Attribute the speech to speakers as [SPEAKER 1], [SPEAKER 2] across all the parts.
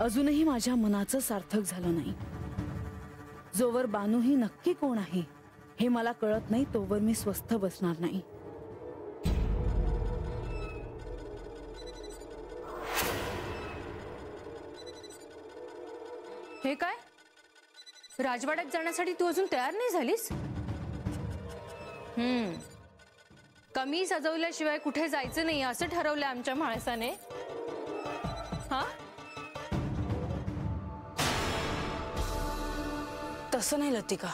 [SPEAKER 1] अजूनही माझ्या मनाचं सार्थक झालं नाही। जोवर बानू ही नक्की कोण आहे हे मला कळत नाही तोवर मी स्वस्थ बसणार नाही।
[SPEAKER 2] हे काय? राजवाड्यात जाण्यासाठी तू अजून तयार नाही झालीस? कमी सजवल्याशिवाय कुठे जायचं नाही असं ठरवलं आमच्या माणसाने। हा,
[SPEAKER 1] तसं नाही लतिका,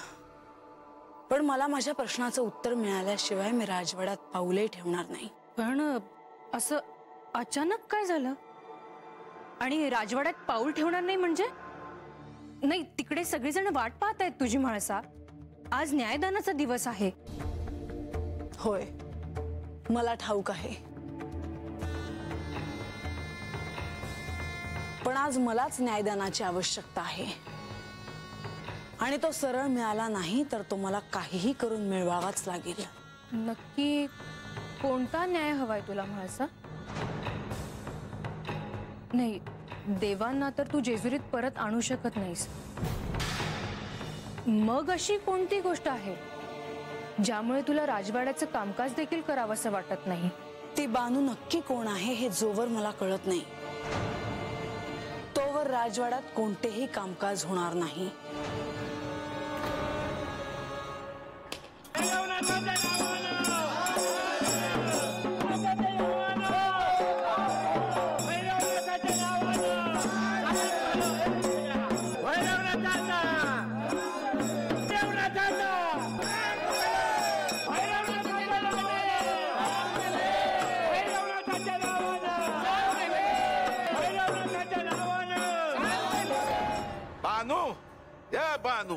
[SPEAKER 1] पण मला माझ्या प्रश्नाचं उत्तर मिळाल्याशिवाय मी राजवाड्यात पाऊलही ठेवणार नाही।
[SPEAKER 2] पण असं अचानक काय झालं? आणि राजवाड्यात पाऊल ठेवणार नाही म्हणजे? नाही, तिकडे सगळेजण वाट पाहत आहेत तुझी म्हाळसा। आज न्यायदानाचा दिवस आहे।
[SPEAKER 1] होय, मला ठाऊक आहे, पण आज मलाच न्यायदानाची आवश्यकता आहे आणि तो सरळ मिळाला नाही तर तो मला काहीही करून मिळवावाच लागेल।
[SPEAKER 2] नक्की कोणता न्याय हवाय तुला म्हाळसा? नाही, देवांना तर तू जेजुरीत परत आणू शकत नाहीस। मग अशी कोणती गोष्ट आहे ज्यामुळे तुला राजवाड्याचं कामकाज देखील करावंसं वाटत नाही?
[SPEAKER 1] ती बानू नक्की कोण आहे हे जोवर मला कळत नाही तोवर राजवाड्यात कोणतेही कामकाज होणार नाही।
[SPEAKER 3] बानू,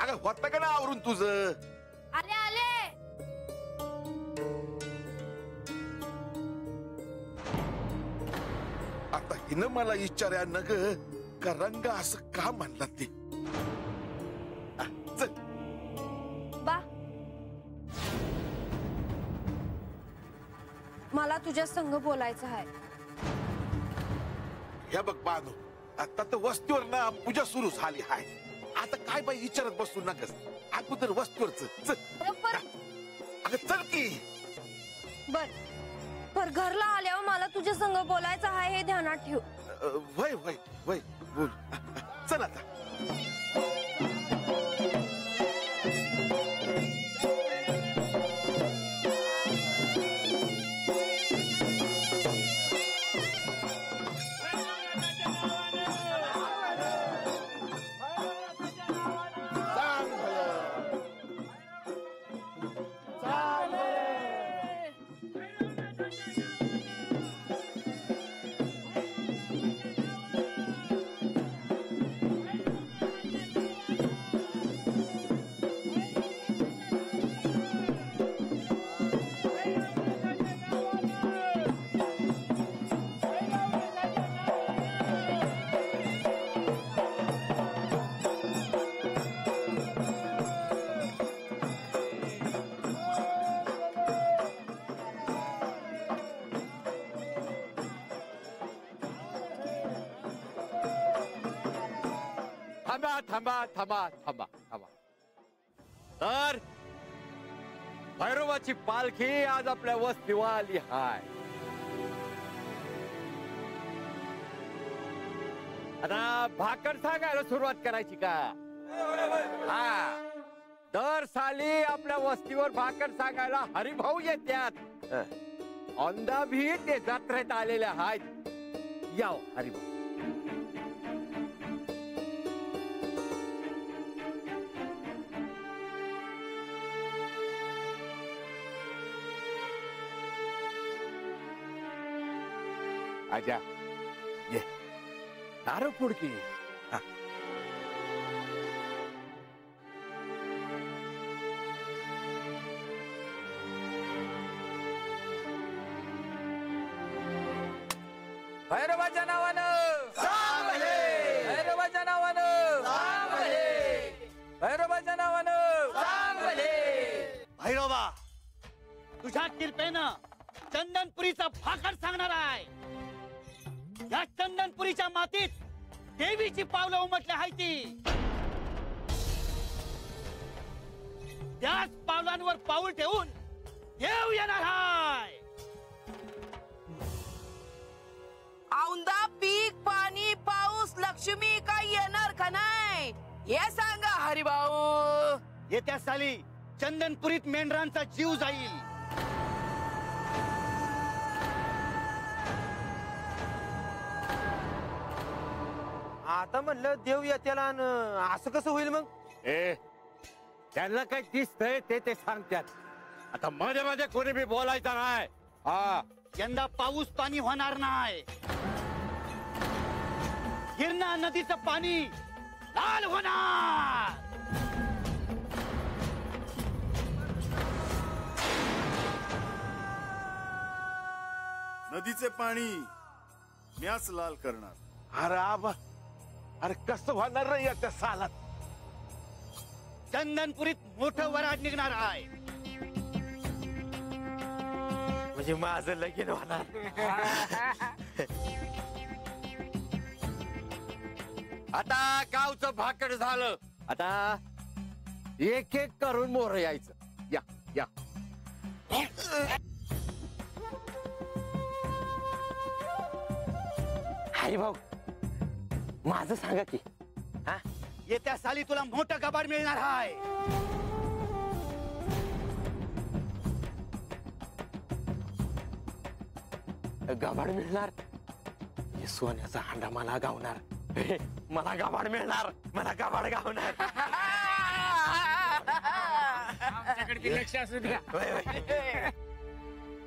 [SPEAKER 3] अगं होतं का ना आवरून तुझं?
[SPEAKER 2] आले आले।
[SPEAKER 3] आता हिनं मला विचार्या न ग का रंग असं का म्हणला ते? चल
[SPEAKER 2] बा, मला तुझ्या संग बोलायचं आहे।
[SPEAKER 3] हे बघ बानू, आता तर वस्तीवर ना पूजा सुरू झाली आहे। आता काय बाई विचारत बसू नकस, अगोदर वस्तीवरच अगं चल की।
[SPEAKER 2] बर घरला आल्यावर मला तुझ्या संग बोलायचं आहे हे ध्यानात ठेव।
[SPEAKER 3] वय वय वय बोल, चल आता।
[SPEAKER 4] थांबा थांबा थांबा थांबा थांबा। तर भैरवाची पालखी आज आपल्या वस्तीवर आली हाय। आता भाकर सांगायला सुरुवात करायची का? हा, दर साली आपल्या वस्तीवर भाकर सांगायला हरिभाऊ येतात। औंदा भी ते जत्रेत आलेले आहेत। याव हरिभाऊ। आजा ये, नारळ फोड की। भैरवाच्या नावानं सांभले, भैरवाच्या नावानं सांभले, भैरवाच्या नावानं सांभले।
[SPEAKER 5] भैरवा, तुझ्या कृपेनं चंदनपुरीचा भाकर सांगणार आहे। या चंदनपुरीच्या मातीत देवीची पावलं उमटली आहे ती. त्याच पावलांवर पाऊल ठेवून देव येणार आहे.
[SPEAKER 6] औंदा पीक पाणी पाऊस लक्ष्मी काय येणार का नाही हे सांगा हरिभाऊ.
[SPEAKER 5] येत्या साली चंदनपुरीत मेंढरांचा जीव जाईल.
[SPEAKER 7] आता म्हणलं देव येत्याला असं कसं होईल मग?
[SPEAKER 4] ए त्यांना काय दिसतंय ते सांगतात. आता मध्ये मध्ये कोणी बी बोलायचं नाही. हा
[SPEAKER 5] यंदा पाऊस पाणी होणार नाही. गिरणा नदीचं पाणी लाल होणार.
[SPEAKER 8] नदीचे पाणी म्याच लाल करणार.
[SPEAKER 3] अरे आबा, अरे कसं होणार रे त्या सालात?
[SPEAKER 5] चंदनपुरीत मोठं वराड निघणार आहे.
[SPEAKER 7] म्हणजे माझं लगीन होणार.
[SPEAKER 4] आता गावचं भाकड झालं. आता एक एक करून मोर यायचं. या या
[SPEAKER 7] हरिभाऊ माझं सांगा की. हा
[SPEAKER 5] येत्या साली तुला मोठं कबाड मिळणार आहे.
[SPEAKER 7] गाभाड मिळणार. हे सोन्याचा हांडा मला गावणार. मला गाभाड मिळणार. मला गाभाड गावणार.
[SPEAKER 5] लक्ष असू द्या.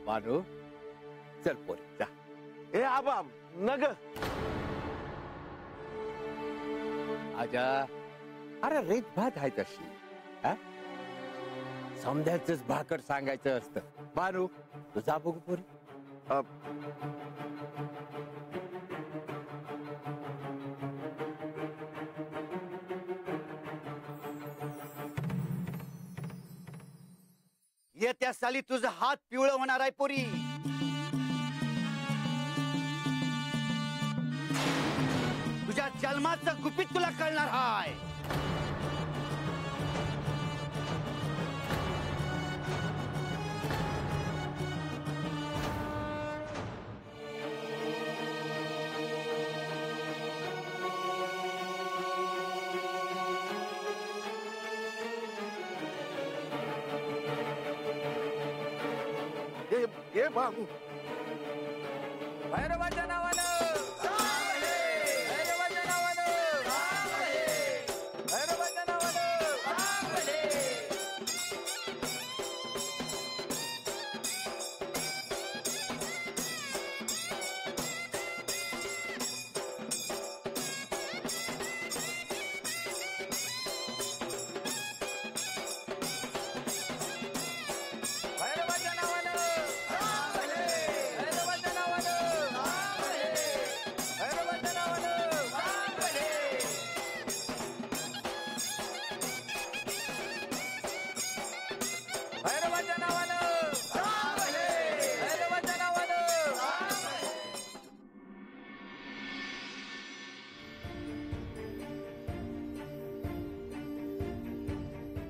[SPEAKER 4] मानू चल पोरी जा.
[SPEAKER 3] ए आबा नग
[SPEAKER 4] आजा अरे रेत भात आहे तशी. समजायचंच भाकड सांगायचं असतं. मानू तू जा बघू पोरी.
[SPEAKER 5] येत्या साली तुझा हात पिवळं होणार आहे पोरी. तुझ्या जन्माचं गुपित तुला कळणार आहे.
[SPEAKER 3] ए बाबू,
[SPEAKER 7] भैरवाच्या नावानं भैरवाच्या नावानं भैरवाच्या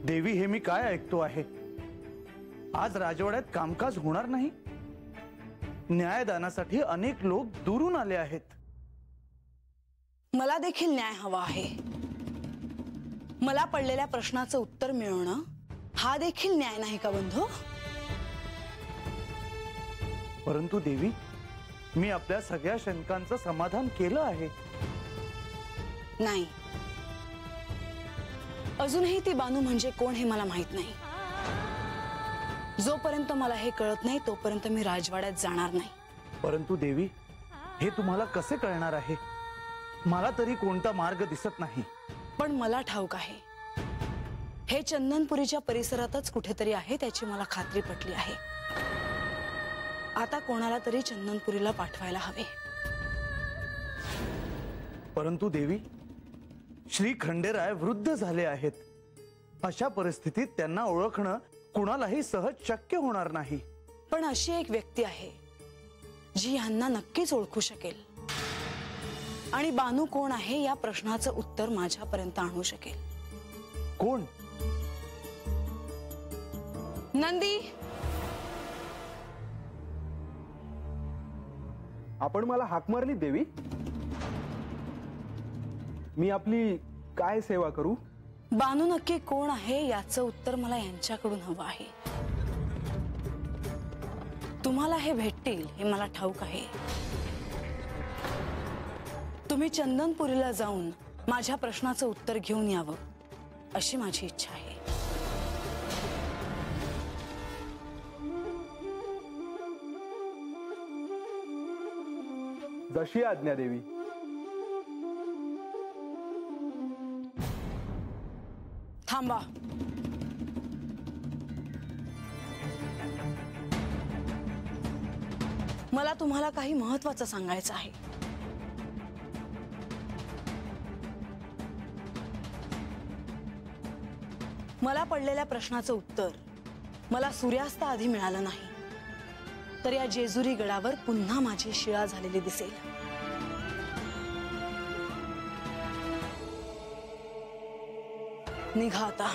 [SPEAKER 9] देवी, हे मी काय ऐकतो आहे? आज राजवाड्यात कामकाज होणार नाही. न्यायदानासाठी अनेक लोक दुरून आले आहेत.
[SPEAKER 1] मला देखील न्याय हवा आहे. मला पडलेल्या प्रश्नाचं उत्तर मिळवणं हा देखील न्याय नाही का बंधू?
[SPEAKER 9] परंतु देवी, मी आपल्या सगळ्या शंकांचं समाधान केलं आहे.
[SPEAKER 1] नाही, अजूनही ती बानू म्हणजे कोण हे मला माहित नाही. जोपर्यंत मला हे कळत नाही तोपर्यंत मी राजवाड्यात जाणार नाही.
[SPEAKER 9] परंतु देवी, हे तुम्हाला कसे कळणार आहे? मला तरी कोणता मार्ग दिसत नाही.
[SPEAKER 1] पण मला ठाऊक आहे, हे चंदनपुरीच्या परिसरातच कुठेतरी आहे, त्याची मला खात्री पटली आहे. आता कोणाला तरी चंदनपुरीला पाठवायला हवे.
[SPEAKER 9] परंतु देवी, श्री खंडेराय वृद्ध झाले आहेत. अशा परिस्थितीत त्यांना ओळखणं कुणालाही सहज शक्य होणार नाही.
[SPEAKER 1] पण अशी एक व्यक्ती आहे जी ह्यांना नक्कीच ओळखू शकेल. आणि बानू कोण आहे या प्रश्नाचं उत्तर माझ्यापर्यंत आणू शकेल.
[SPEAKER 9] कोण?
[SPEAKER 1] नंदी.
[SPEAKER 10] आपण मला हाक मारली देवी? मी आपली काय सेवा करू?
[SPEAKER 1] बानू नक्की कोण आहे याचं उत्तर मला यांच्याकडून हवं आहे. तुम्हाला हे भेटतील हे मला ठाऊक आहे. तुम्ही चंदनपुरीला जाऊन माझ्या प्रश्नाचं उत्तर घेऊन यावं अशी माझी इच्छा आहे.
[SPEAKER 10] जशी आज्ञा देवी.
[SPEAKER 1] थांबा. मला तुम्हाला काही महत्त्वाचं सांगायचं आहे. मला पडलेल्या प्रश्नाचं उत्तर मला सूर्यास्ताआधी मिळालं नाही तर या जेजुरी गडावर पुन्हा माझी शिळा झालेली दिसेल. निघा आता.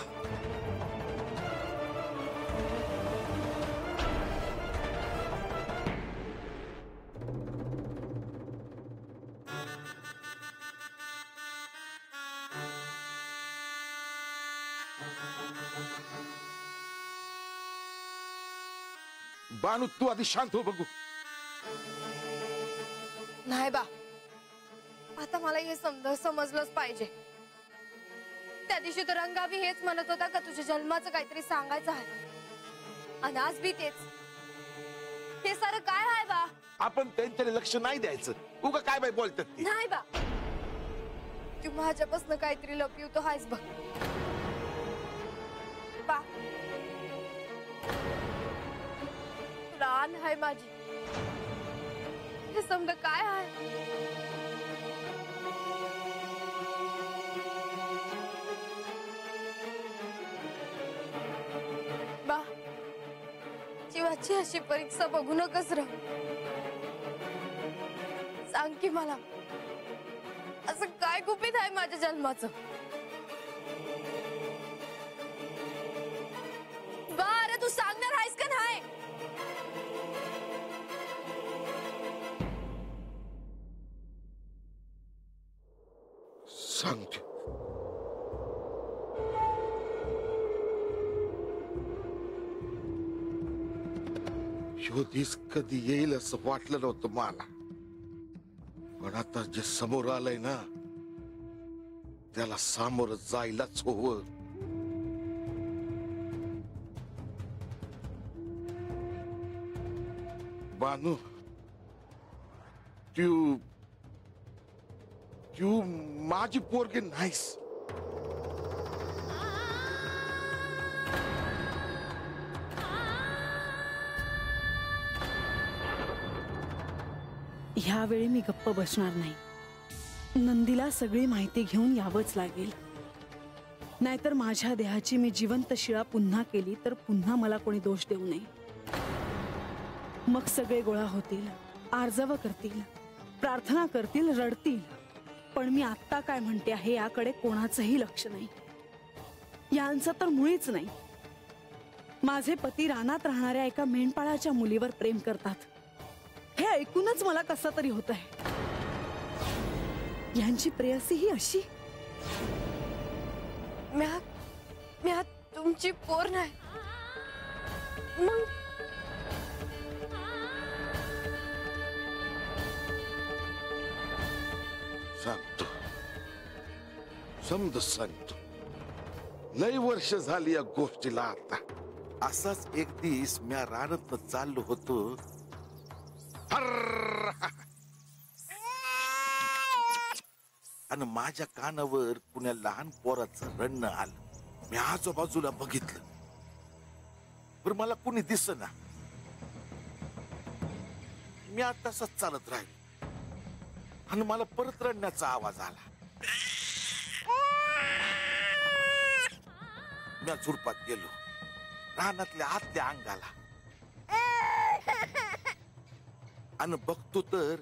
[SPEAKER 3] बानू तू आधी शांत हो बघू.
[SPEAKER 11] नाही बा, आता मला हे समजलंच पाहिजे. त्या दिवशी तो रंगावी हेच म्हणत होता का तुझ्या जन्माचं काहीतरी सांगायचं आहे, आणि आज बी तेच. हे सारं काय आहे बा?
[SPEAKER 3] आपण त्यांच्याकडे लक्ष नाही द्यायचं. उगा काय बाई बोलतात ते.
[SPEAKER 11] नाही बा, तू माझ्यापासून काहीतरी लपवतो आहेस बघ. बा, प्राण आहे माझी, हे समज काय आहे? बा, जीवाची अशी परीक्षा बघू नकस र. सांग की मला, असं काय गुपित आहे माझ्या जन्माचं? बा, अरे तू सांगणार आहेस का नाही?
[SPEAKER 3] सांगते. ह्यो दिस कधी येईल असं वाटलं नव्हतं मला, पण आता जे समोर आलंय ना त्याला सामोरं जायलाच हवं. बानू, तू माझी पोरगी नाहीस.
[SPEAKER 1] ह्यावेळी मी गप्प बसणार नाही. नंदीला सगळी माहिती घेऊन यावंच लागेल, नाहीतर माझ्या देहाची मी जिवंत शिळा पुन्हा केली तर पुन्हा मला कोणी दोष देऊ नये. मग सगळे गोळा होतील, आर्जव करतील, प्रार्थना करतील, रडतील. पण मी आत्ता काय म्हणते आहे याकडे कोणाचंही लक्ष नाही. यांचं तर मुळीच नाही. माझे पती रानात राहणाऱ्या एका मेंढपाळाच्या मुलीवर प्रेम करतात हे ऐकूनच मला कसं तरी होत आहे. यांची प्रेयसी ही अशी.
[SPEAKER 11] म्या तुमची पोर नाही. मग
[SPEAKER 3] सांगतो, समज सांगतो. लय वर्ष झाली या गोष्टीला. आता असाच एक दिवस म्या रानात चाललो होतो, आणि माझ्या कानावर कुण्या लहान पोराचं रडणं आलं. मी आजूबाजूला बघितलं, पण मला कुणी दिसेना. मी आता तसंच चालत राहिलो आणि मला परत रडण्याचा आवाज आला. मी झुडपात गेलो, रानातल्या आतल्या अंगाला, आणि बघतो तर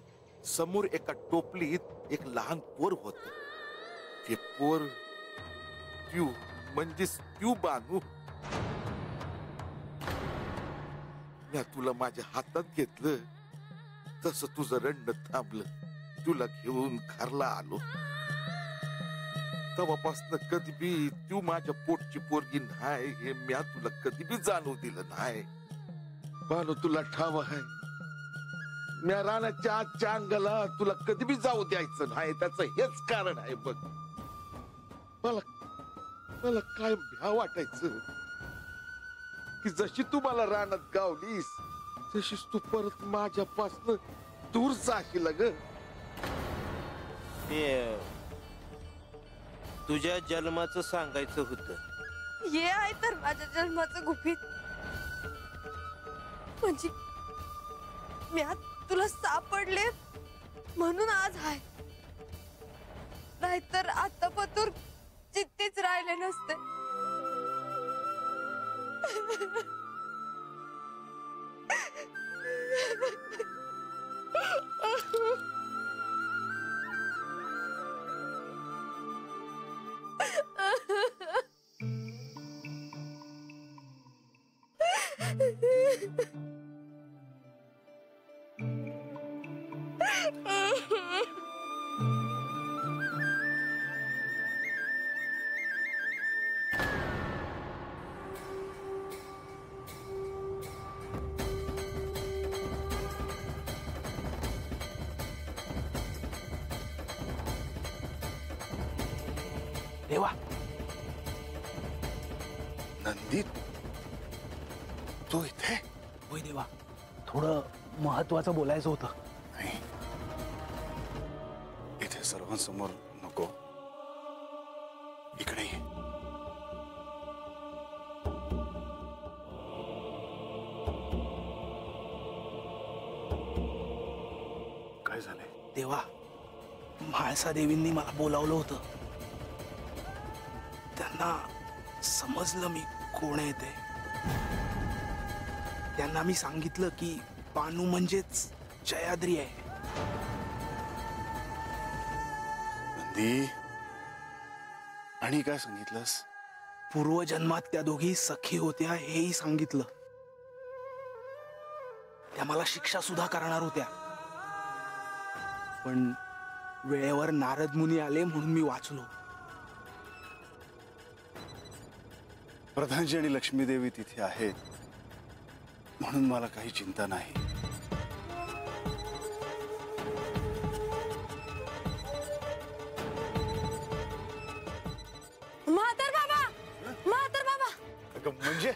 [SPEAKER 3] समोर एका टोपलीत एक लहान पोर होत. ते पोर प्यू म्हणजेच प्यू बानू. मी तुला माझ्या हातात घेतलं तसं तुझं रडणं थांबलं. तुला घेऊन घरला आलो. तेव्हापासून कधी बी तू माझ्या पोटची पोरगी नाही हे मी तुला कधी बी जाणू दिलं नाही. बानू तुला ठाव आहे, मी रानाच्या आजच्या अंगाला तुला कधी बी जाऊ द्यायचं नाही. त्याचं हेच कारण आहे बघ. मला काय भ्या वाटायचं की जशी तू मला रानात गावलीस तशीच तू परत माझ्यापासून दूर जाशील ग.
[SPEAKER 7] तुझ्या जन्माचं सांगायचं होतं.
[SPEAKER 11] हे आहे तर माझ्या जन्माचं गुपित. म्हणजे मी आज तुला सापडले म्हणून आज आहे, नाहीतर आता पतूर चित्तीच राहिले नसते.
[SPEAKER 9] देवा,
[SPEAKER 3] नंदी तू इथे?
[SPEAKER 9] होय देवा, थोडं महत्वाचं बोलायचं होतं.
[SPEAKER 8] नाही, इथे सर्वांसमोर नको. इकडे ये. काय झालंय?
[SPEAKER 9] देवा, म्हाळसा देवींनी मला बोलावलं होतं. त्यांना समजलं मी कोण आहे ते. त्यांना मी सांगितलं की बानू म्हणजेच जयाद्री आहे.
[SPEAKER 8] नंदी, आणि काय सांगितलंस?
[SPEAKER 9] पूर्वजन्मात त्या दोघी सखी होत्या हेही सांगितलं. त्या मला शिक्षा सुद्धा करणार होत्या, पण वेळेवर नारद मुनी आले म्हणून मी वाचलो.
[SPEAKER 8] प्रधानजी आणि लक्ष्मीदेवी तिथे आहेत म्हणून मला काही चिंता नाही.
[SPEAKER 11] म्हातार बाबा, म्हातार बाबा.
[SPEAKER 8] अगं म्हणजे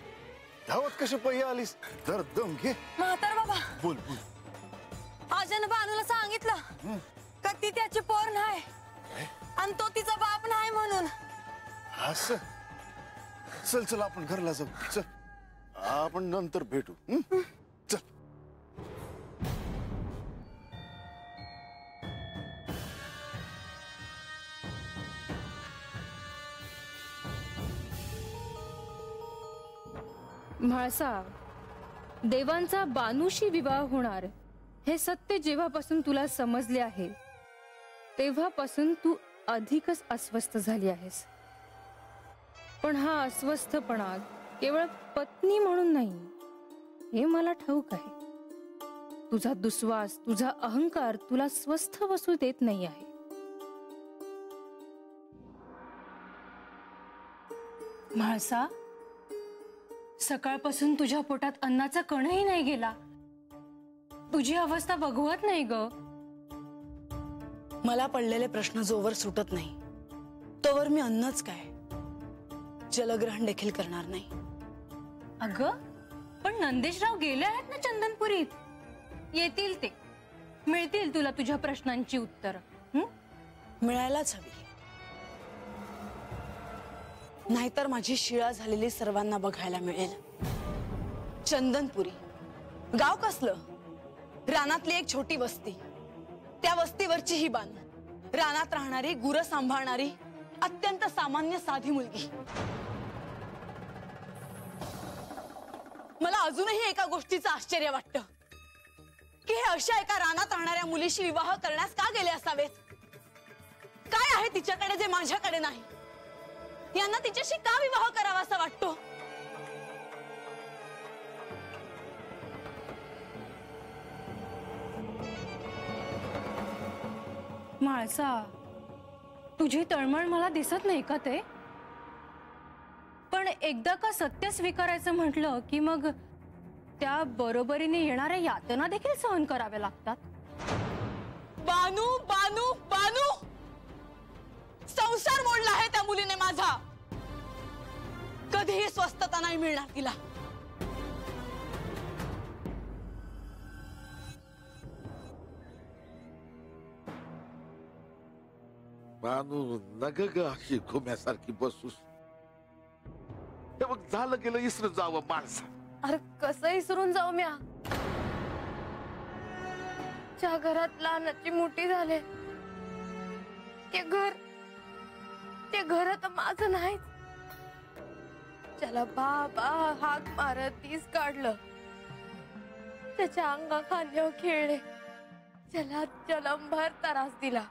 [SPEAKER 8] धावत कशी पहिली आलीस? जर दम घे.
[SPEAKER 11] म्हातार बाबा,
[SPEAKER 8] बोल बोल.
[SPEAKER 11] आजन बानूला सांगितलं का ती त्याची पोर नाही आणि तो तिचा बाप नाही म्हणून.
[SPEAKER 8] असं? चल चल आपण घरला जाऊ. चल, आपण नंतर भेटू. चल.
[SPEAKER 2] म्हाळसा, देवांचा बानूशी विवाह होणार हे सत्य जेव्हापासून तुला समजले आहे तेव्हापासून तू अधिकच अस्वस्थ झाली आहेस. पण हा अस्वस्थपणा केवळ पत्नी म्हणून नाही हे मला ठाऊक आहे. तुझा दुस्वास, तुझा अहंकार तुला स्वस्थ बसू देत नाही आहे. म्हाळसा, सकाळपासून तुझ्या पोटात अन्नाचा कणही नाही गेला. तुझी अवस्था बघवत नाही ग.
[SPEAKER 1] मला पडलेले प्रश्न जोवर सुटत नाही तोवर मी अन्नच काय, जलग्रहण देखील करणार नाही.
[SPEAKER 2] अगं, पण नंदेशराव गेले आहेत ना चंदनपुरीत. येतील ते, मिळतील तुला तुझ्या प्रश्नांची उत्तर.
[SPEAKER 1] मिळायलाच हवी, नाहीतर माझी शिळा झालेली सर्वांना बघायला मिळेल. चंदनपुरी गाव कसलं? रानातली एक छोटी वस्ती. त्या वस्तीवरची ही बानू, रानात राहणारी, गुरं सांभाळणारी अत्यंत सामान्य साधी मुलगी. मला अजूनही एका गोष्टीचं आश्चर्य वाटतं.
[SPEAKER 6] की हे अशा एका रानात राहणाऱ्या मुलीशी विवाह करण्यास का गेले असावेत? काय आहे तिच्याकडे जे माझ्याकडे नाही? यांना तिच्याशी का विवाह करावा असा वाटतो?
[SPEAKER 2] म्हाळसा, तुझी तळमळ मला दिसत नाही का ते? पण एकदा का सत्य स्वीकारायचं म्हटलं की मग त्या बरोबरीने येणाऱ्या यातना देखील सहन कराव्या लागतात.
[SPEAKER 6] बानू बानू बानू, संसार मोडला आहे त्या मुलीने माझा. कधीही स्वस्थता नाही मिळणार तिला.
[SPEAKER 3] बानू नग ग अशी घुम्यासारखी बसूस. हे बघ झालं गेलं इसरून जावं माणसा.
[SPEAKER 11] अरे कसं इसरून जाऊ म्या? ज्या घरात लहानाची मोठी झाले ते घर आता माझं नाही. ज्याला बाबा हाक मारत तीस काढलं, त्याच्या अंगा खांद्यावर खेळले, ज्याला जलमभर त्रास दिला,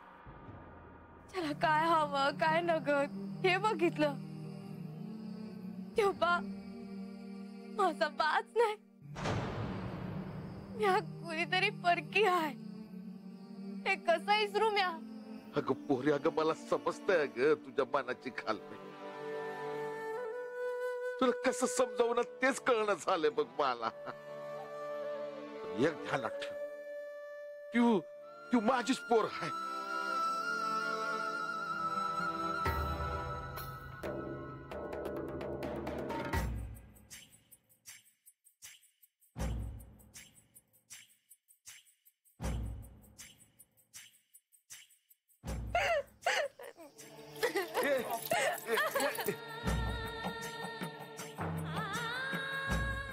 [SPEAKER 11] त्याला काय हवं काय नगत हे बघितलं, तो बा माझा बाच नाही. म्या कुणीतरी परकी आहे. हे कसं इसरू म्या?
[SPEAKER 3] अगं पोरी, अगं मला समजतंय ग तुझ्या मनाची खालमी. तुला कसं समजावं तेच कळणं झालंय बघ मला. एक ध्यानात ठेव, तू माझीच पोर आहे.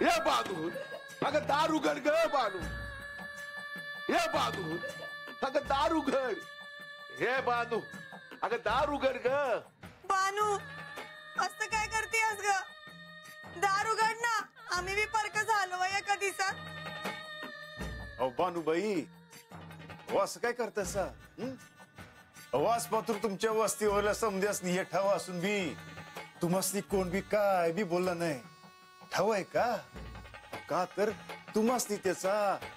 [SPEAKER 3] ये बानू, अगं दार उघड ग बानू. हे बानू, अगं दार उघड. हे बानू, अगं दार उघड ग.
[SPEAKER 12] बानू, असं काय करतेस ग? दार उघड ना, आम्ही बी परक झालो एका दिवसात.
[SPEAKER 8] अहो बानूबाई, असं काय करतास? वास पात्र तुमच्या वस्तीवर समध्यास हे ठाव असून बी तुम्हासनी कोण बी काय बी बोलला नाही. ठाव आहे का? का तर तुम्हासनी त्याचा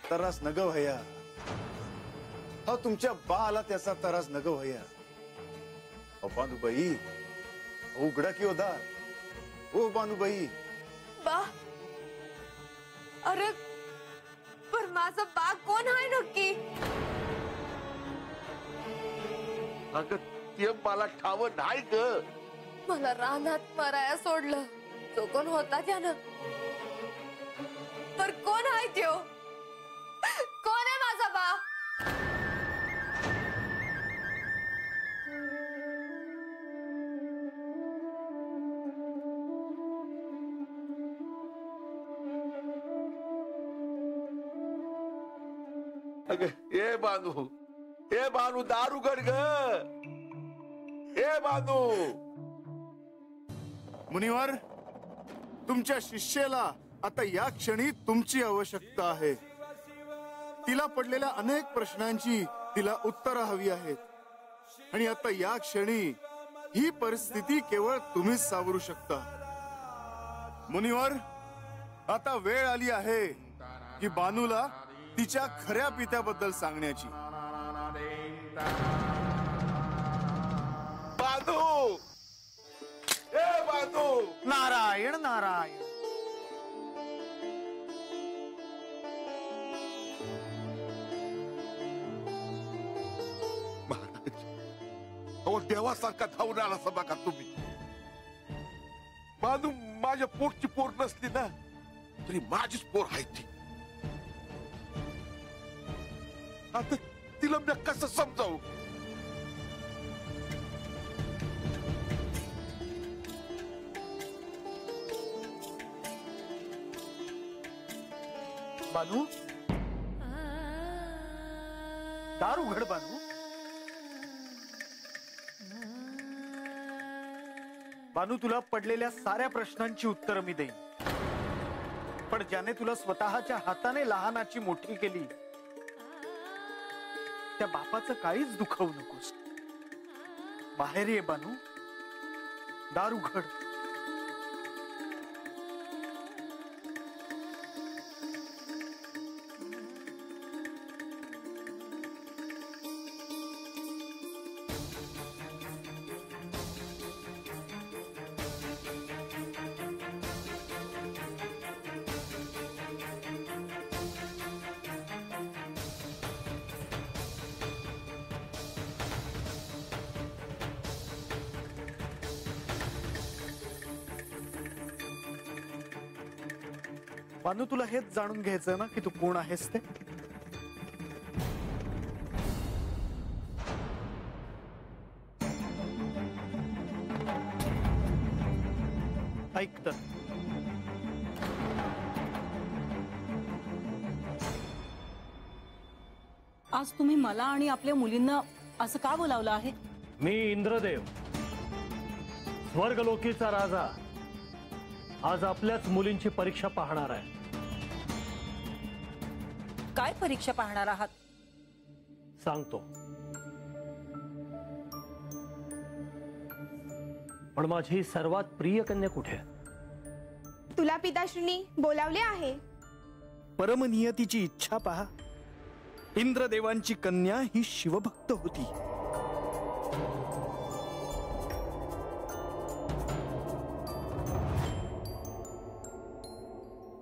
[SPEAKER 8] त्रास नग व्हाया. हा तुमच्या बाला त्याचा त्रास नग व्हाया. बानूबाई, उघडा की हो दार. ओ बानूबाई.
[SPEAKER 11] बा, अरे पण माझा बा कोण आहे नक्की?
[SPEAKER 3] अगं ते मला ठाव नाही ग.
[SPEAKER 11] मला रानात मराया सोडलं. तो कोण होता त्यानं? पर कोण आहे त्यो? कोण आहे माझा बा?
[SPEAKER 3] अगं ए बानू, दार उघड ग. ए बानू.
[SPEAKER 8] मुनिवर, तुमच्या शिष्येला आता या क्षणी तुमची आवश्यकता आहे. तिला पडलेल्या अनेक प्रश्नांची तिला उत्तरं हवी आहेत. आणि आता या क्षणी ही परिस्थिती केवळ तुम्हीच सावरू शकता. मुनिवर, आता वेळ आली आहे की बानूला तिच्या खऱ्या पित्याबद्दल सांगण्याची.
[SPEAKER 3] बानू, ए बानू.
[SPEAKER 9] नारायण नारायण.
[SPEAKER 3] अहो देवासारखा धावून आला असं बघा तुम्ही. बानू माझ्या पोटची पोर नसली ना तरी माझीच पोर आहे ती. आता तिला मी कसं समजावू?
[SPEAKER 9] बानू, दार उघड बानू. बानू, तुला पडलेल्या साऱ्या प्रश्नांची उत्तरं मी देईन. पण ज्याने तुला स्वतःच्या हाताने लहानाची मोठी केली त्या बापाचं काहीच दुखवू नकोस. बाहेर ये बानू, दार उघड. बानू, तुला हेच जाणून घ्यायचं ना की तू कोण आहेस ते. ऐक तर,
[SPEAKER 6] आज तुम्ही मला आणि आपल्या मुलींना असं का बोलावलं आहे?
[SPEAKER 13] मी इंद्रदेव, स्वर्गलोकीचा राजा, आज आपल्याच मुलींची परीक्षा पाहणार आहे.
[SPEAKER 6] काय परीक्षा पाहणार आहात?
[SPEAKER 13] सांगतो, पण माझी सर्वात प्रिय कन्या कुठे?
[SPEAKER 14] तुला पिताश्रीनी बोलावले आहे.
[SPEAKER 9] परमनियतीची इच्छा पहा. इंद्रदेवांची कन्या ही शिवभक्त होती.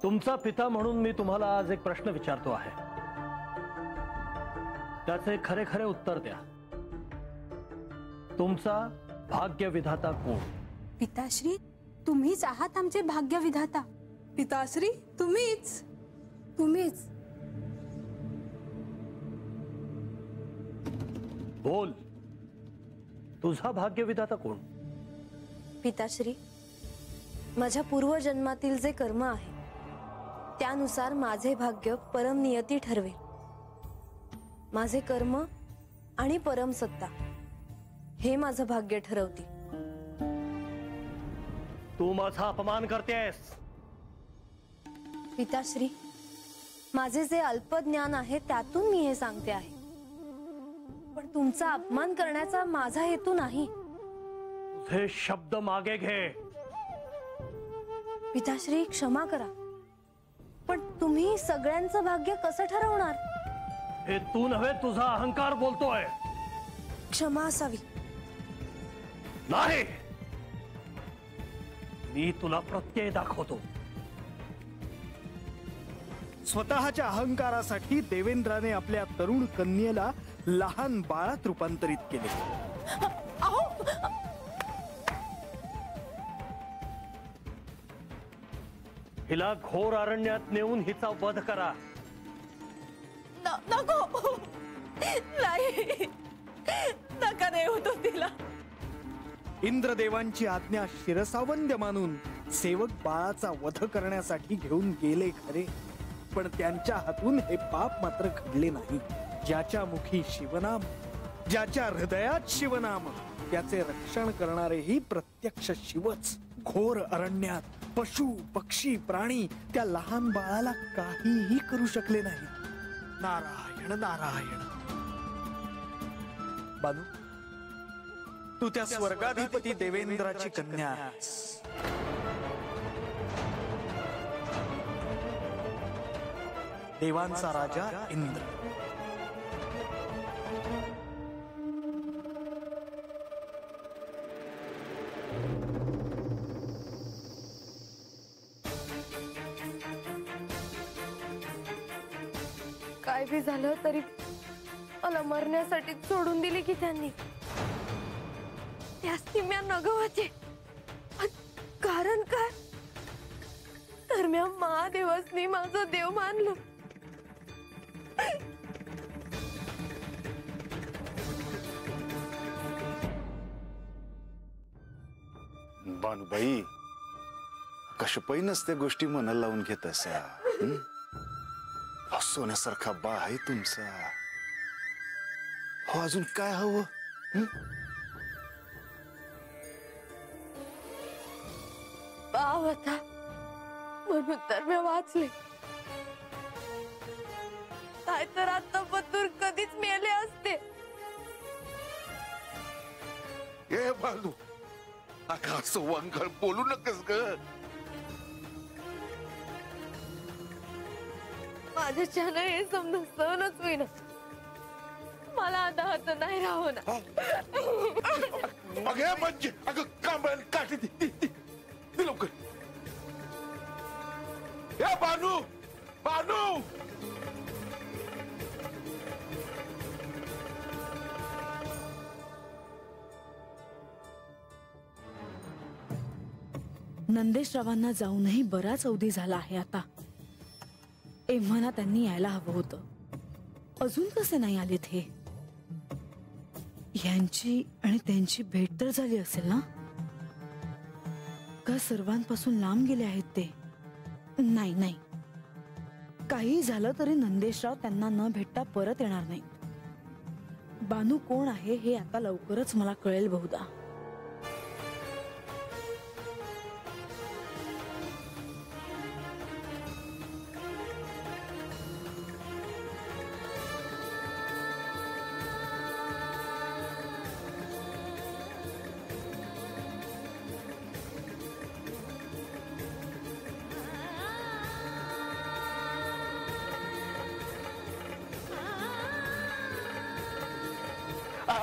[SPEAKER 13] तुमचा पिता म्हणून मी तुम्हाला आज एक प्रश्न विचारतो आहे. त्याचे खरे खरे उत्तर द्या. तुमचा भाग्य विधाता कोण?
[SPEAKER 14] पिताश्री, तुम्हीच आहात आमचे भाग्य विधाता. पिताश्री, तुम्हीच. तुम्हीच.
[SPEAKER 13] बोल, तुझा भाग्य विधाता कोण?
[SPEAKER 11] पिताश्री, माझ्या पूर्वजन्मातील जे कर्म आहे त्यानुसार माझे भाग्य परमनियती ठरवेल. माझे कर्म आणि परमसत्ता हे माझं भाग्य ठरवते.
[SPEAKER 13] तू माझा अपमान करतेस.
[SPEAKER 11] पिताश्री, माझे जे अल्प ज्ञान आहे त्यातून मी हे सांगते आहे, पण तुमचा अपमान करण्याचा माझा हेतू नाही.
[SPEAKER 13] तुझे शब्द मागे घे.
[SPEAKER 11] पिताश्री, क्षमा करा, पण तुम्ही सगळ्यांचं भाग्य कसं ठरवणार?
[SPEAKER 13] हे तू नव्हे, तुझा अहंकार बोलतोय.
[SPEAKER 11] क्षमा असावी.
[SPEAKER 13] नाही, मी तुला प्रत्यय दाखवतो.
[SPEAKER 9] स्वतःच्या अहंकारासाठी देवेंद्राने आपल्या तरुण कन्येला लहान बाळात रूपांतरित केले.
[SPEAKER 13] हिला घोर अरण्यात नेऊन हिचा वध करा.
[SPEAKER 6] नको, नाही, नका देऊ तो तिला.
[SPEAKER 9] इंद्रदेवांची आज्ञा शिरसावंद्य मानून सेवक बाळाचा वध करण्यासाठी घेऊन गेले खरे, पण त्यांच्या हातून हे पाप मात्र घडले नाही. ज्याच्या मुखी शिवनाम, ज्याच्या हृदयात शिवनाम, त्याचे रक्षण करणारेही प्रत्यक्ष शिवच. घोर अरण्यात पशु पक्षी प्राणी त्या लहान बाळाला काहीही करू शकले नाही. नारायण नारायण. बानू, तू त्या स्वर्गाधिपती देवेंद्राची कन्या आहेस. देवांचा राजा इंद्र.
[SPEAKER 11] काय बी झालं तरी मला मरण्यासाठी सोडून दिली की त्यांनी. त्यासनी म्या नगवाचे. कारण काय? तर म्या महादेवासनी माझं देव मानलं.
[SPEAKER 8] बानुबाई, कशपाई नसते गोष्टी मनाला लावून घेत असा. सोन्यासारखा बा आहे तुमचा. हो, अजून काय हवं?
[SPEAKER 11] बाव होता म्हणून तर मी वाचले. नाहीतर आता बतूर कधीच मेले असते.
[SPEAKER 3] ए बालू, अगं असं वांगळ बोलू नकस ग.
[SPEAKER 11] माझ्याच्यानं हे समजा सहनच होईना. मला आता हात नाही राहू ना.
[SPEAKER 3] अगं म्हणजे अगं कांबळ काठी ती लवकर. ए बानू, बानू.
[SPEAKER 1] नंदेशरावांना जाऊनही बराच अवधी झाला आहे आता. एव्हाना त्यांनी यायला हवं होतं. अजून कसे नाही आलेत हे? यांची आणि त्यांची भेट तर झाली असेल ना? का सर्वांपासून लांब गेले आहेत ते? नाही नाही, काही झालं तरी नंदेशराव त्यांना न भेटता परत येणार नाही. बानू कोण आहे हे आता लवकरच मला कळेल बहुधा.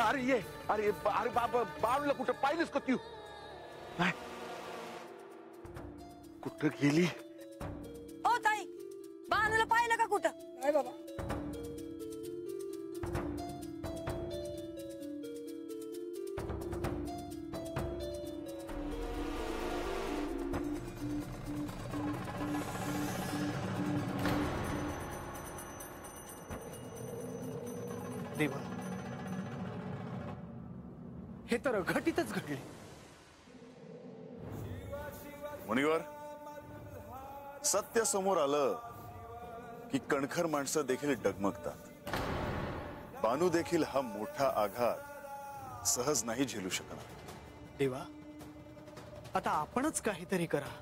[SPEAKER 3] अरे ये, अरे अरे बाबा, बाळूला कुठं पाहिलंस का तू? नाही, कुठं गेली?
[SPEAKER 12] ओ ताई, बाणूला पाहिलं का कुठं? नाही बाबा.
[SPEAKER 9] देवा, हे तर अघटितच घडले.
[SPEAKER 8] मुनिवर, सत्य समोर आलं की कणखर माणसं देखील डगमगतात. बानू देखील हा मोठा आघात सहज नाही झेलू शकणार.
[SPEAKER 9] देवा, आता आपणच काहीतरी करा.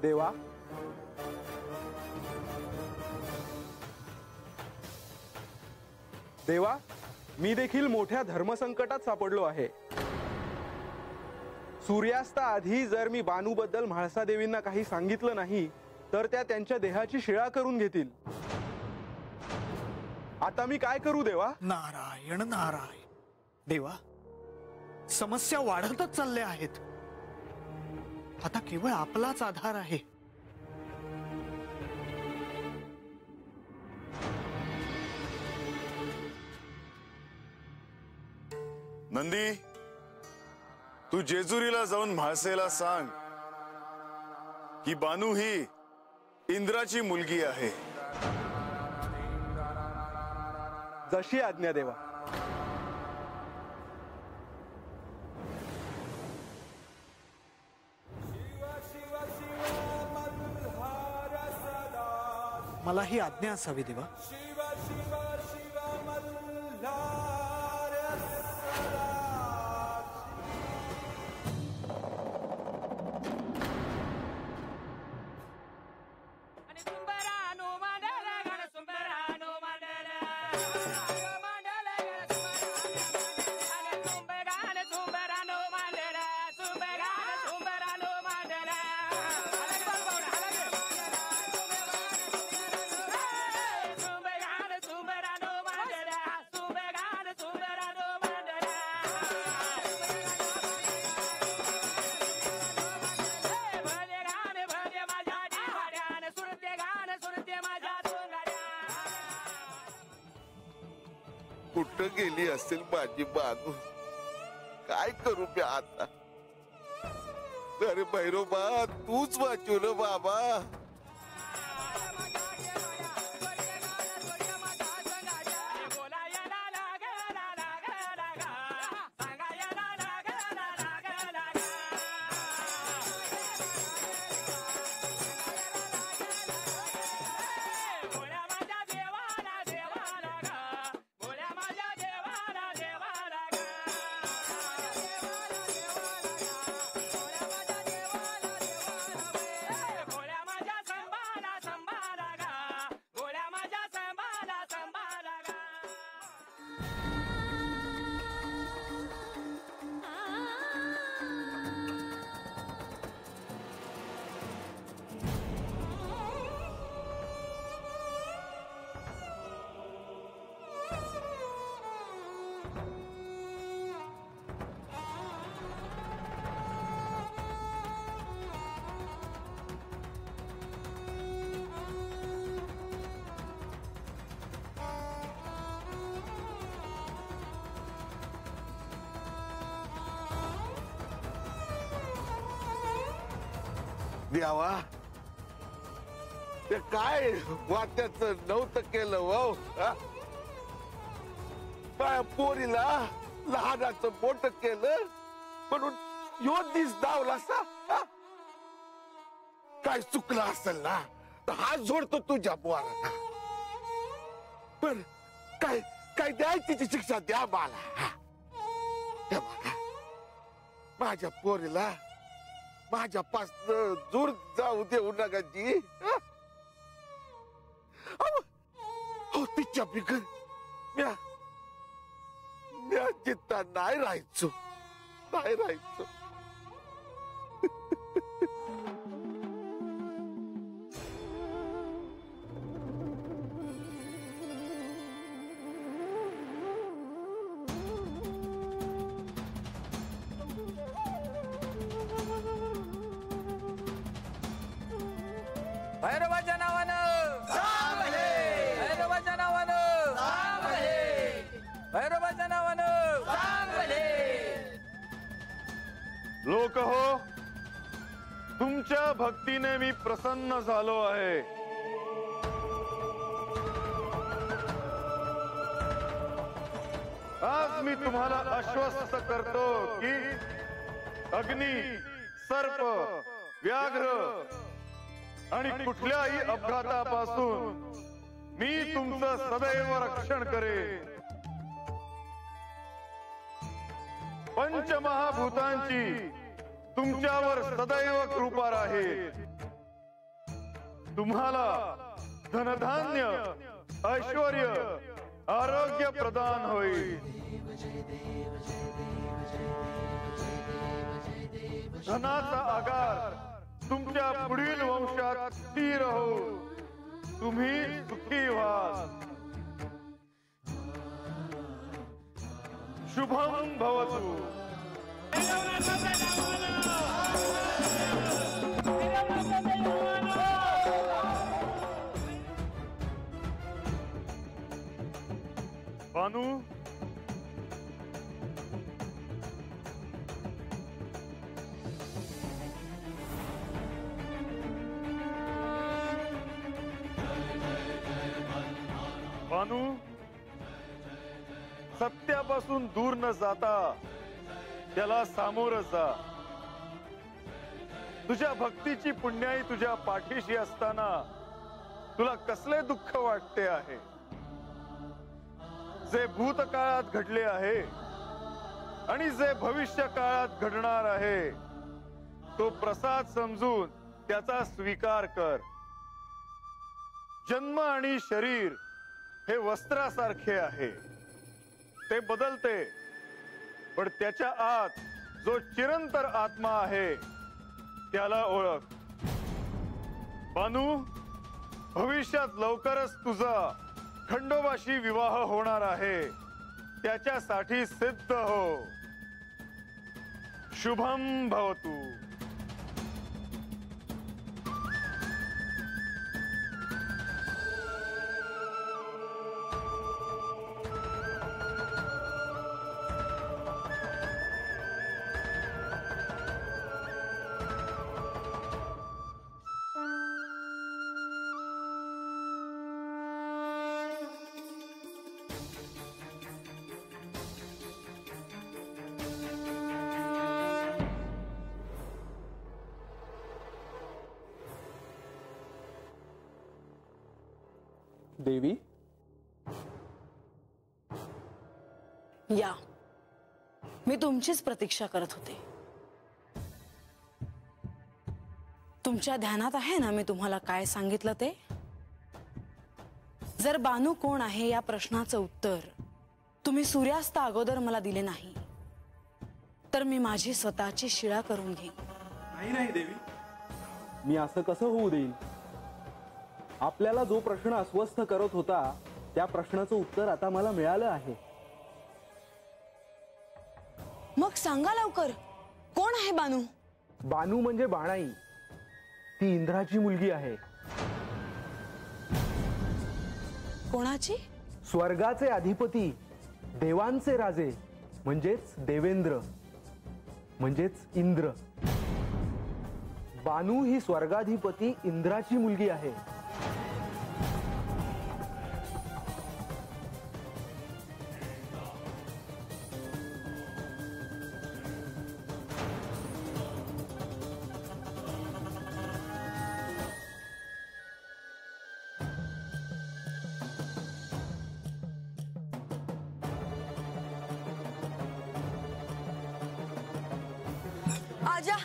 [SPEAKER 10] देवा, देवा, मी देखील मोठ्या धर्मसंकटात सापडलो आहे. सूर्यास्ताआधी जर मी बानूबद्दल म्हाळसा देवींना काही सांगितलं नाही तर त्या त्यांच्या देहाची शिळा करून घेतील. आता मी काय करू देवा?
[SPEAKER 9] नारायण नारायण. देवा, समस्या वाढतच चालल्या आहेत. आता केवळ आपलाच आधार आहे.
[SPEAKER 8] नंदी, तू जेजुरीला जाऊन म्हाळसेला सांग की बानू ही इंद्राची मुलगी आहे.
[SPEAKER 10] जशी आज्ञा देवा.
[SPEAKER 9] मला ही आज्ञा असावी देवा.
[SPEAKER 3] कुठं गेली असेल माझी बानू? काय करू मी आता? अरे भैरोबा, तूच वाचवलं बाबा. द्यावा ते काय वाट्याचं नव्हतं केलं हो. माझ्या पोरीला लहानाचं मोठं केलं म्हणून यो दिस दावला सा. काय चुकलं असेल ना तर हात जोडतो तुझ्या पोराला. पण काय काय द्यायची शिक्षा द्या मला. माझ्या पोरीला माझ्यापासून दूर जाऊ देऊ नका जी. हो तिच्या बिगर म्या जिद्दा नाही राहायचो.
[SPEAKER 4] भैरवाच्या नावानं भैरवाच्या नावानं भैरवाच्या नावानं.
[SPEAKER 10] लोक हो, तुमच्या भक्तीने मी प्रसन्न झालो आहे. आज मी तुम्हाला आश्वस्त करतो की अग्नी, सर्प, व्याघ्र आणि कुठल्याही अपघातापासून मी तुमचं सदैव रक्षण करेन. पंचमहाभूतांची तुमच्यावर सदैव कृपा राहील. तुम्हाला धनधान्य, ऐश्वर्य, आरोग्य प्रदान होईल. धनाचा आगार तुमच्या पुढील वंशात स्थिर हो. तुम्ही सुखी व्हाल. शुभम भवतु. बानू, बानू, सत्यापासून दूर न जाता त्याला सामोरं जा. तुझ्या भक्तीची पुण्याई तुझ्या पाठीशी असताना तुला कसले दुःख वाटते आहे. जे भूतकाळात घडले आहे आणि जे भविष्य काळात घडणार आहे तो प्रसाद समजून त्याचा स्वीकार कर. जन्म आणि शरीर हे वस्त्रासारखे आहे. ते बदलते, पण त्याच्या आत जो चिरंतर आत्मा आहे त्याला ओळख. बानू, भविष्यात लवकरच तुझा खंडोबाशी विवाह होणार आहे. त्याच्यासाठी सिद्ध हो. शुभम भवतु. देवी,
[SPEAKER 6] या, मी तुमचीच प्रतीक्षा करत होते. तुमच्या ध्यानात आहे ना मी तुम्हाला काय सांगितलं ते. जर बानू कोण आहे या प्रश्नाचं उत्तर तुम्ही सूर्यास्त अगोदर मला दिले नाही तर मी माझी स्वतःची शिळा करून घेईन.
[SPEAKER 10] नाही देवी, मी असं कसं होऊ देईन. आपल्याला जो प्रश्न अस्वस्थ करत होता त्या प्रश्नाचं उत्तर आता मला मिळालं आहे.
[SPEAKER 6] मग सांगा लवकर, कोण आहे बानू?
[SPEAKER 10] बानू म्हणजे बाणाई. ती इंद्राची मुलगी आहे.
[SPEAKER 6] कोणाची?
[SPEAKER 10] स्वर्गाचे अधिपती, देवांचे राजे म्हणजेच देवेंद्र म्हणजेच इंद्र.
[SPEAKER 9] बानू ही स्वर्गाधिपती इंद्राची मुलगी आहे.
[SPEAKER 12] आजा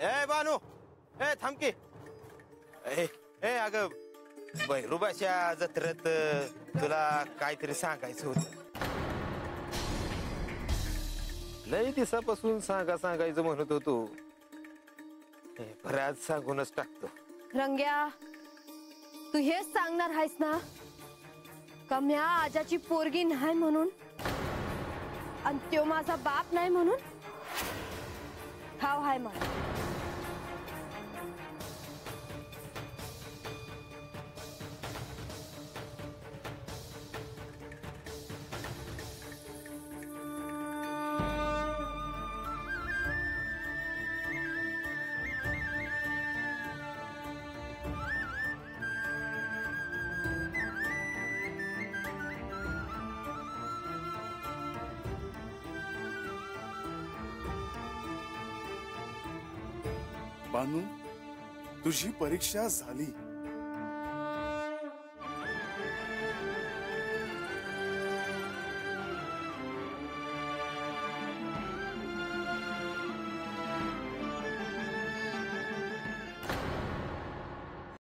[SPEAKER 7] ए बानू ए थांब की. ए अगं भैरूबाच्या जत्रेत तुला काहीतरी सांगायचं होतं. लय दिवसापासून सांगायचं म्हणत होतो. बरं आज सांगूनच टाकतो.
[SPEAKER 11] रंग्या तू हेच सांगणार आहेस ना का म्या आजाची पोरगी नाही म्हणून आणि त्यो माझा बाप नाही म्हणून? ठाव हाय मला.
[SPEAKER 8] बानू तुझी परीक्षा झाली.